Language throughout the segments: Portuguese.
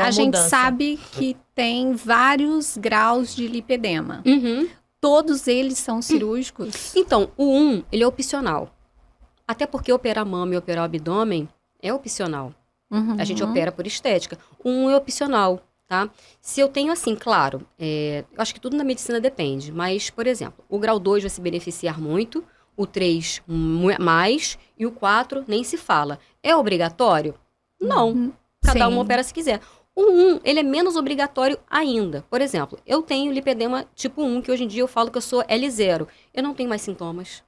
a gente sabe que tem vários graus de lipedema. Todos eles são cirúrgicos? Então, o 1, ele é opcional. Até porque operar mama e operar o abdômen é opcional. A gente opera por estética. O 1 é opcional, tá? Se eu tenho assim, claro, eu acho que tudo na medicina depende. Mas, por exemplo, o grau 2 vai se beneficiar muito, o 3 mais e o 4 nem se fala. É obrigatório? Não. Cada um opera se quiser. O 1, ele é menos obrigatório ainda. Por exemplo, eu tenho lipedema tipo 1, que hoje em dia eu falo que eu sou L0. Eu não tenho mais sintomas.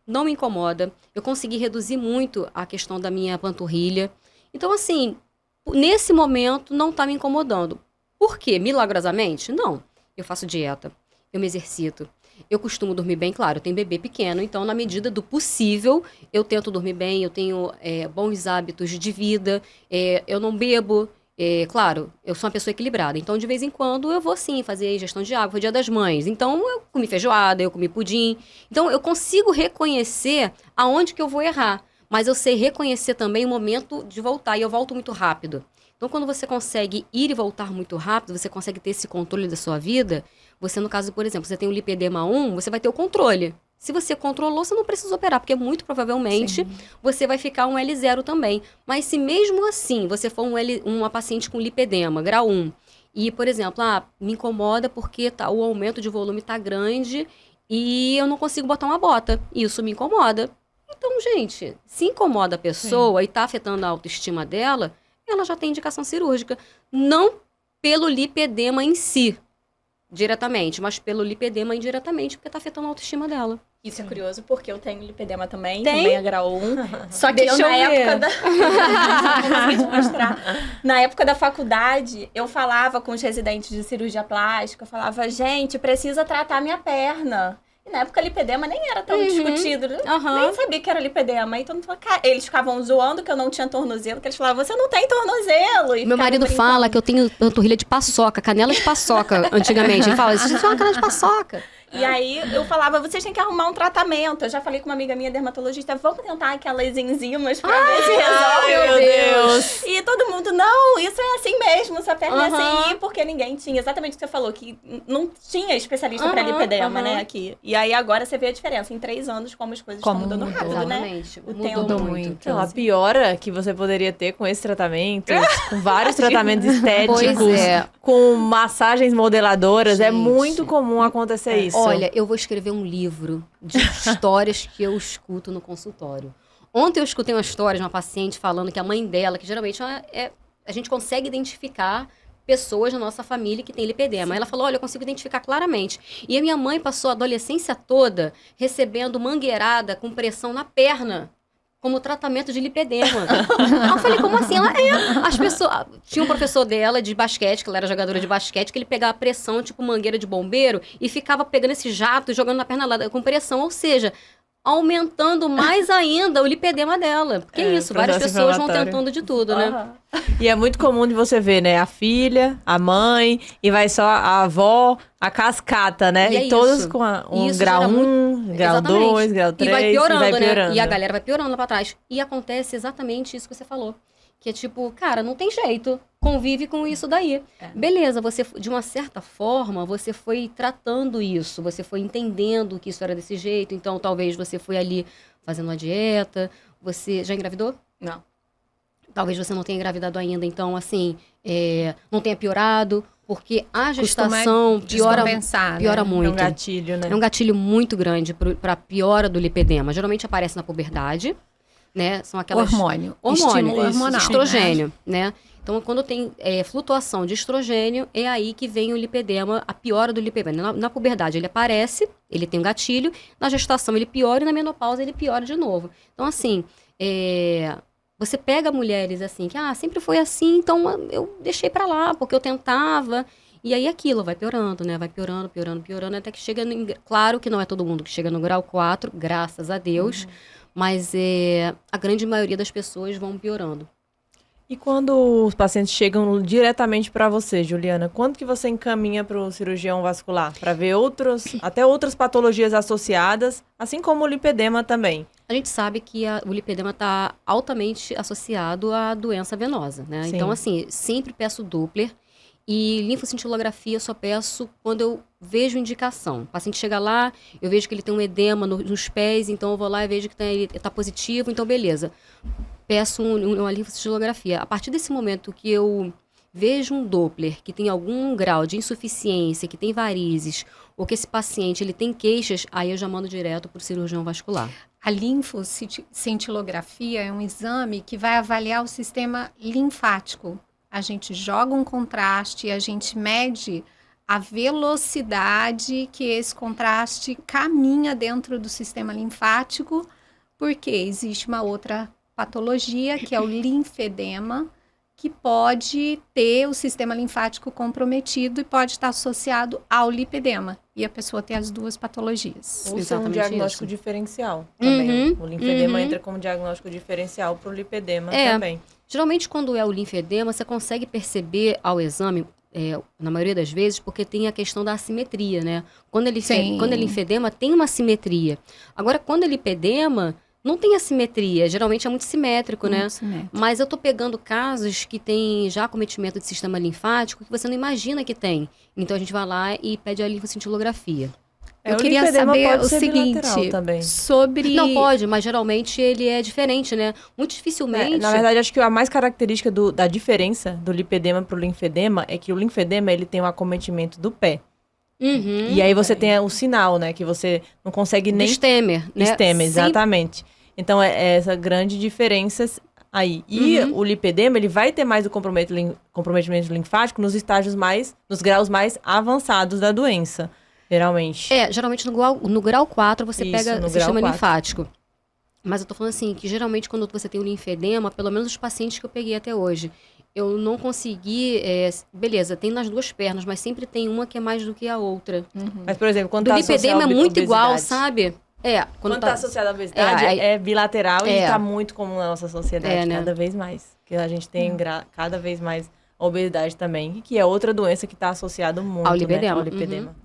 Não me incomoda. Eu consegui reduzir muito a questão da minha panturrilha. Então, assim, nesse momento não tá me incomodando. Por quê? Milagrosamente? Não. Eu faço dieta. Eu me exercito. Eu costumo dormir bem, claro, eu tenho bebê pequeno, então na medida do possível eu tento dormir bem, eu tenho bons hábitos de vida, eu não bebo, claro, eu sou uma pessoa equilibrada, então de vez em quando eu vou sim fazer ingestão de água, foi Dia das Mães, então eu comi feijoada, eu comi pudim, então eu consigo reconhecer aonde que eu vou errar, mas eu sei reconhecer também o momento de voltar, e eu volto muito rápido. Então, quando você consegue ir e voltar muito rápido, você consegue ter esse controle da sua vida. Você, no caso, por exemplo, você tem o lipedema 1, você vai ter o controle. Se você controlou, você não precisa operar, porque muito provavelmente você vai ficar um L0 também. Mas se mesmo assim você for uma paciente com lipedema, grau 1, e, por exemplo, me incomoda porque o aumento de volume está grande e eu não consigo botar uma bota. Isso me incomoda. Então, gente, se incomoda a pessoa e está afetando a autoestima dela, ela já tem indicação cirúrgica. Não pelo lipedema em si, diretamente, mas pelo lipedema indiretamente, porque está afetando a autoestima dela. Isso é curioso, porque eu tenho lipedema também é grau 1. Só que eu, na época da... Vou te mostrar. Na época da faculdade, eu falava com os residentes de cirurgia plástica, eu falava, gente, precisa tratar minha perna. E na época, lipedema nem era tão discutido. Nem sabia que era lipedema. Então, eles ficavam zoando que eu não tinha tornozelo, que eles falavam, você não tem tornozelo. E meu marido fala que eu tenho panturrilha de paçoca, canela de paçoca, antigamente. Ele fala, isso é uma canela de paçoca. E aí, eu falava, vocês têm que arrumar um tratamento. Eu já falei com uma amiga minha, dermatologista, vamos tentar aquelas enzimas pra ver se resolve. Meu Deus! E todo mundo, não, isso é assim mesmo, sua perna é assim. Porque ninguém tinha, exatamente o que você falou, que não tinha especialista pra lipedema, né, aqui. E aí, agora você vê a diferença. Em 3 anos, como as coisas estão mudando rápido, né? O tempo muito. A piora que você poderia ter com esse tratamento, com vários tratamentos estéticos, com massagens modeladoras, é muito comum acontecer isso. Olha, eu vou escrever um livro de histórias que eu escuto no consultório. Ontem eu escutei uma história de uma paciente falando que a mãe dela, que geralmente a gente consegue identificar pessoas na nossa família que tem lipedema. Ela falou, olha, eu consigo identificar claramente. E a minha mãe passou a adolescência toda recebendo mangueirada com pressão na perna, como tratamento de lipedema. Eu falei, como assim? Ela as pessoas... Tinha um professor dela de basquete, que ela era jogadora de basquete, que ele pegava pressão, tipo mangueira de bombeiro, e ficava pegando esse jato e jogando na perna lá com pressão. Ou seja, aumentando mais ainda o lipedema dela. Porque é isso, várias pessoas vão tentando de tudo, né? E é muito comum de você ver, né? A filha, a mãe, e vai só a avó, a cascata, né? E todos com um grau 1, grau 2, grau 3, e vai piorando, né? E a galera vai piorando lá pra trás. E acontece exatamente isso que você falou. Que é tipo, cara, não tem jeito, convive com isso daí. Beleza, você, de uma certa forma, você foi tratando isso, você foi entendendo que isso era desse jeito, então talvez você foi ali fazendo uma dieta, você já engravidou? Não. Talvez você não tenha engravidado ainda, então, assim, não tenha piorado, porque a gestação piora muito. É um gatilho, né? É um gatilho muito grande para a piora do lipedema. Geralmente aparece na puberdade, né? São aquelas... Estímulo hormonal. Estrogênio, né? Então, quando tem flutuação de estrogênio, é aí que vem o lipedema, a piora do lipedema. Na puberdade ele aparece, ele tem um gatilho, na gestação ele piora e na menopausa ele piora de novo. Então, assim, você pega mulheres assim, que sempre foi assim, então eu deixei pra lá, porque eu tentava... E aí aquilo vai piorando, né? Vai piorando, piorando, piorando, até que chega... Claro que não é todo mundo que chega no grau 4, graças a Deus, mas a grande maioria das pessoas vão piorando. E quando os pacientes chegam diretamente para você, Juliana, quando que você encaminha para o cirurgião vascular? Para ver até outras patologias associadas, assim como o lipedema também. A gente sabe que o lipedema está altamente associado à doença venosa, né? Sim. Então, assim, sempre peço Doppler e linfocintilografia eu só peço quando eu vejo indicação. O paciente chega lá, eu vejo que ele tem um edema nos pés, então eu vou lá e vejo que ele está positivo, então beleza. Peço uma linfocintilografia. A partir desse momento que eu vejo um Doppler que tem algum grau de insuficiência, que tem varizes, ou que esse paciente ele tem queixas, aí eu já mando direto para o cirurgião vascular. A linfocintilografia é um exame que vai avaliar o sistema linfático. A gente joga um contraste e a gente mede a velocidade que esse contraste caminha dentro do sistema linfático, porque existe uma outra patologia, que é o linfedema, que pode ter o sistema linfático comprometido e pode estar associado ao lipedema. E a pessoa ter as duas patologias. Ou ser um diagnóstico diferencial também. O linfedema entra como diagnóstico diferencial para o lipedema também. Geralmente, quando é o linfedema, você consegue perceber ao exame, na maioria das vezes, porque tem a questão da assimetria, né? Quando é linfedema, tem uma assimetria. Agora, quando é lipedema, não tem assimetria, geralmente é muito simétrico, né? Simétrico. Mas eu tô pegando casos que tem já acometimento de sistema linfático que você não imagina que tem. Então a gente vai lá e pede a linfocintilografia. Eu queria saber o seguinte, também. sobre... Não pode, mas geralmente ele é diferente, né? Muito dificilmente... Na verdade, acho que a mais característica da diferença do lipedema pro linfedema é que o linfedema, ele tem um acometimento do pé. E aí você tem o sinal, né? Que você não consegue nem... Stemmer, né? Stemmer, exatamente. Então, é essa grande diferença aí. E o lipedema, ele vai ter mais o comprometimento linfático nos graus mais avançados da doença, geralmente. Geralmente no grau 4 você pega o sistema linfático. Mas eu tô falando assim, que geralmente quando você tem o linfedema, pelo menos os pacientes que eu peguei até hoje, eu não consegui, beleza, tem nas duas pernas, mas sempre tem uma que é mais do que a outra. Mas, por exemplo, quando do lipedema é muito igual, sabe? Quando tá associado à obesidade, é bilateral e tá muito comum na nossa sociedade, né? Cada vez mais. Porque a gente tem cada vez mais a obesidade também, que é outra doença que tá associada muito, ao lipedema. Né? Ao lipedema.